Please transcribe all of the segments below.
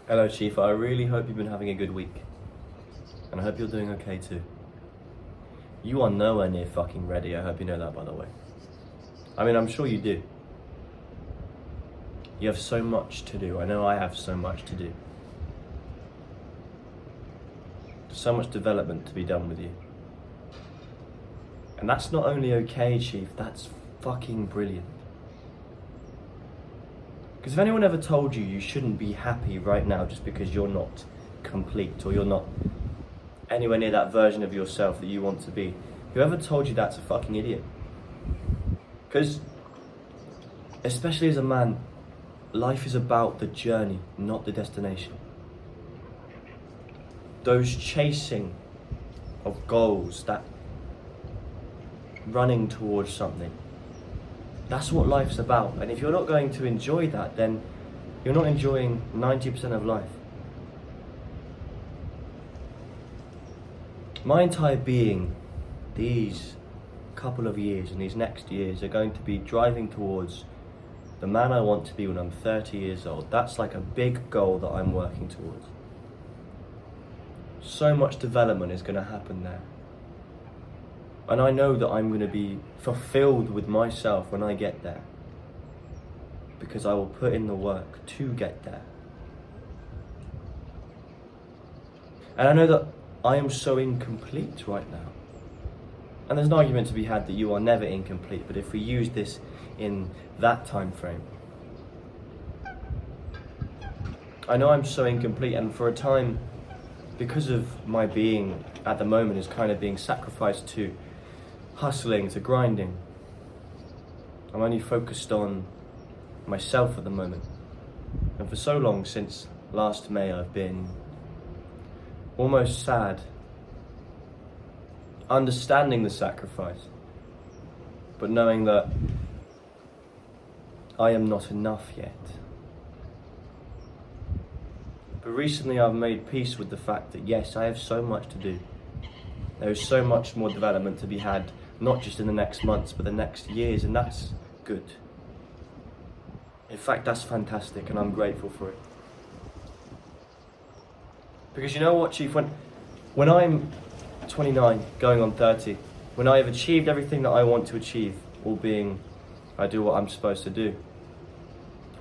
Hello, Chief. I really hope you've been having a good week. And I hope you're doing okay too. You are nowhere near fucking ready. I hope you know that, by the way. I mean, I'm sure you do. You have so much to do. I know I have so much to do. So much development to be done with you. And that's not only okay, Chief, that's fucking brilliant. Because if anyone ever told you shouldn't be happy right now just because you're not complete or you're not anywhere near that version of yourself that you want to be, whoever told you that's a fucking idiot. Because, especially as a man, life is about the journey, not the destination. Those chasing of goals, that running towards something, that's what life's about. And if you're not going to enjoy that, then you're not enjoying 90% of life. My entire being, these couple of years and these next years are going to be driving towards the man I want to be when I'm 30 years old. That's like a big goal that I'm working towards. So much development is going to happen there. And I know that I'm going to be fulfilled with myself when I get there. Because I will put in the work to get there. And I know that I am so incomplete right now. And there's an argument to be had that you are never incomplete, but if we use this in that time frame, I know I'm so incomplete, and for a time, because of my being at the moment is kind of being sacrificed to hustling, to grinding, I'm only focused on myself at the moment. And for so long, since last May, I've been almost sad, understanding the sacrifice, but knowing that I am not enough yet. But recently I've made peace with the fact that yes, I have so much to do. There is so much more development to be had, not just in the next months, but the next years, and that's good. In fact, that's fantastic, and I'm grateful for it. Because you know what, Chief, when I'm 29, going on 30, when I have achieved everything that I want to achieve, all being I do what I'm supposed to do,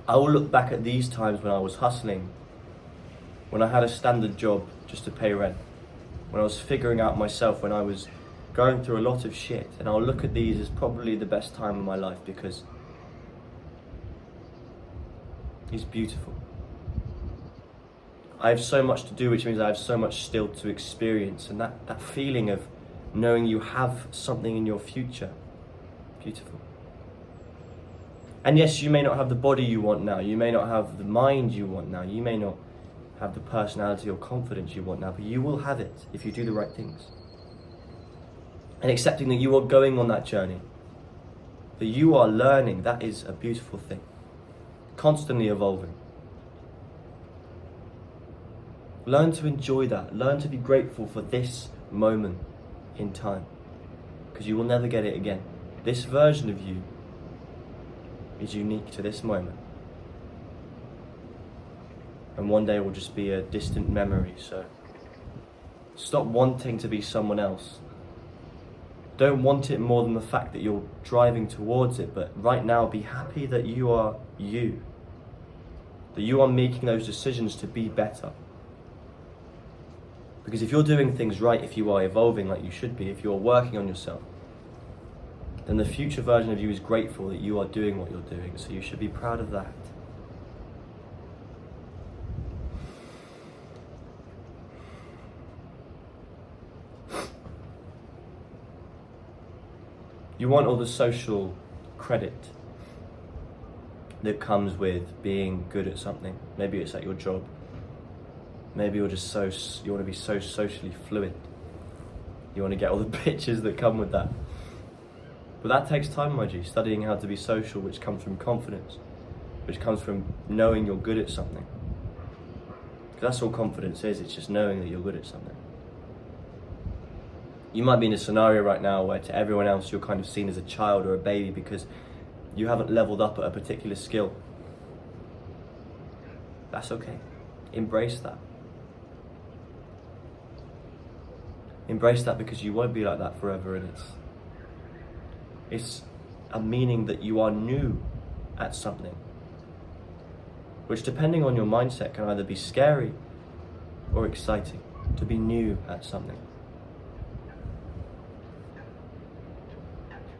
I will look back at these times when I was hustling, when I had a standard job just to pay rent, when I was figuring out myself, when I was going through a lot of shit, and I'll look at these as probably the best time of my life because it's beautiful. I have so much to do, which means I have so much still to experience, and that feeling of knowing you have something in your future, beautiful. And yes, you may not have the body you want now, you may not have the mind you want now, you may not have the personality or confidence you want now, but you will have it if you do the right things. And accepting that you are going on that journey, that you are learning, that is a beautiful thing. Constantly evolving. Learn to enjoy that. Learn to be grateful for this moment in time, because you will never get it again. This version of you is unique to this moment. And one day will just be a distant memory, so stop wanting to be someone else. Don't want it more than the fact that you're driving towards it, but right now be happy that you are you. That you are making those decisions to be better. Because if you're doing things right, if you are evolving like you should be, if you're working on yourself, then the future version of you is grateful that you are doing what you're doing, so you should be proud of that. You want all the social credit that comes with being good at something. Maybe it's at your job. Maybe you want to be so socially fluent. You want to get all the pictures that come with that. But that takes time, my G. Studying how to be social, which comes from confidence, which comes from knowing you're good at something. Because that's all confidence is, it's just knowing that you're good at something. You might be in a scenario right now where to everyone else you're kind of seen as a child or a baby because you haven't leveled up at a particular skill. That's okay. embrace that. Embrace that, because you won't be like that forever, and it's a meaning that you are new at something, which, depending on your mindset, can either be scary or exciting, to be new at something.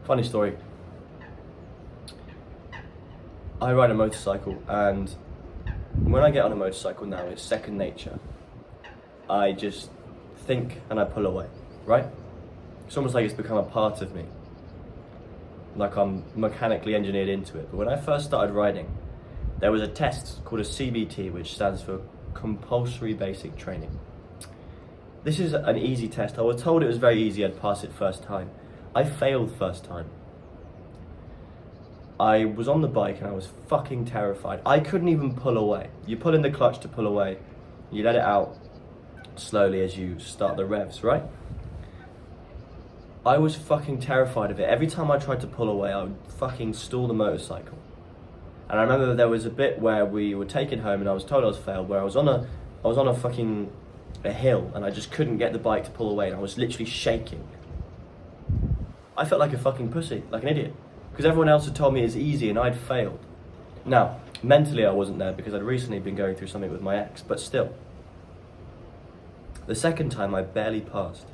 Funny story. I ride a motorcycle, and when I get on a motorcycle now, it's second nature. I just think and I pull away, right? It's almost like it's become a part of me, like I'm mechanically engineered into it. But when I first started riding, there was a test called a CBT, which stands for Compulsory Basic Training. This is an easy test. I was told it was very easy, I'd pass it first time. I failed first time. I was on the bike and I was fucking terrified. I couldn't even pull away. You pull in the clutch to pull away, you let it out slowly as you start the revs, right? I was fucking terrified of it. Every time I tried to pull away, I would fucking stall the motorcycle. And I remember there was a bit where we were taken home and I was told I was failed, where I was on a fucking hill and I just couldn't get the bike to pull away, and I was literally shaking. I felt like a fucking pussy, like an idiot, because everyone else had told me it's easy and I'd failed. Now, mentally I wasn't there because I'd recently been going through something with my ex, but still. The second time I barely passed.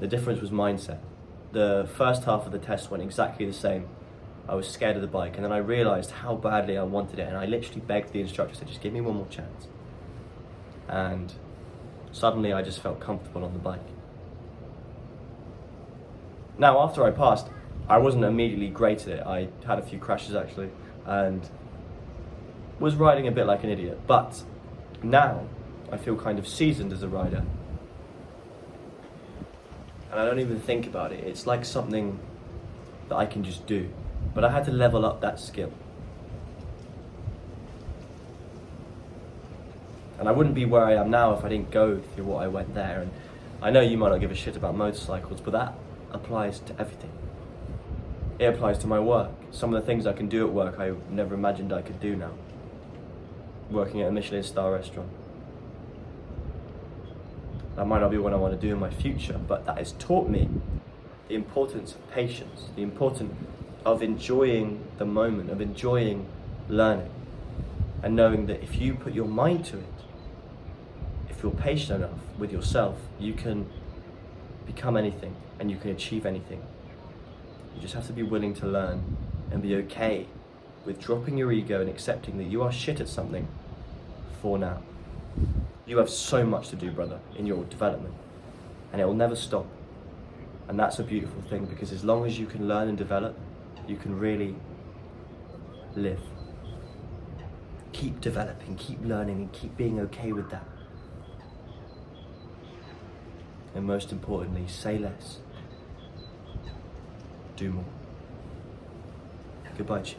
The difference was mindset. The first half of the test went exactly the same. I was scared of the bike, and then I realised how badly I wanted it, and I literally begged the instructor, said, just give me one more chance. And suddenly I just felt comfortable on the bike. Now, after I passed, I wasn't immediately great at it. I had a few crashes actually, and was riding a bit like an idiot. But now I feel kind of seasoned as a rider. And I don't even think about it. It's like something that I can just do. But I had to level up that skill. And I wouldn't be where I am now if I didn't go through what I went there. And I know you might not give a shit about motorcycles, but that applies to everything. It applies to my work. Some of the things I can do at work I never imagined I could do now. Working at a Michelin star restaurant. That might not be what I want to do in my future, but that has taught me the importance of patience, the importance of enjoying the moment, of enjoying learning, and knowing that if you put your mind to it, if you're patient enough with yourself, you can become anything and you can achieve anything. You just have to be willing to learn and be okay with dropping your ego and accepting that you are shit at something for now. You have so much to do, brother, in your development, and it will never stop. And that's a beautiful thing, because as long as you can learn and develop, you can really live. Keep developing, keep learning, and keep being okay with that. And most importantly, say less, do more. Goodbye, Chief.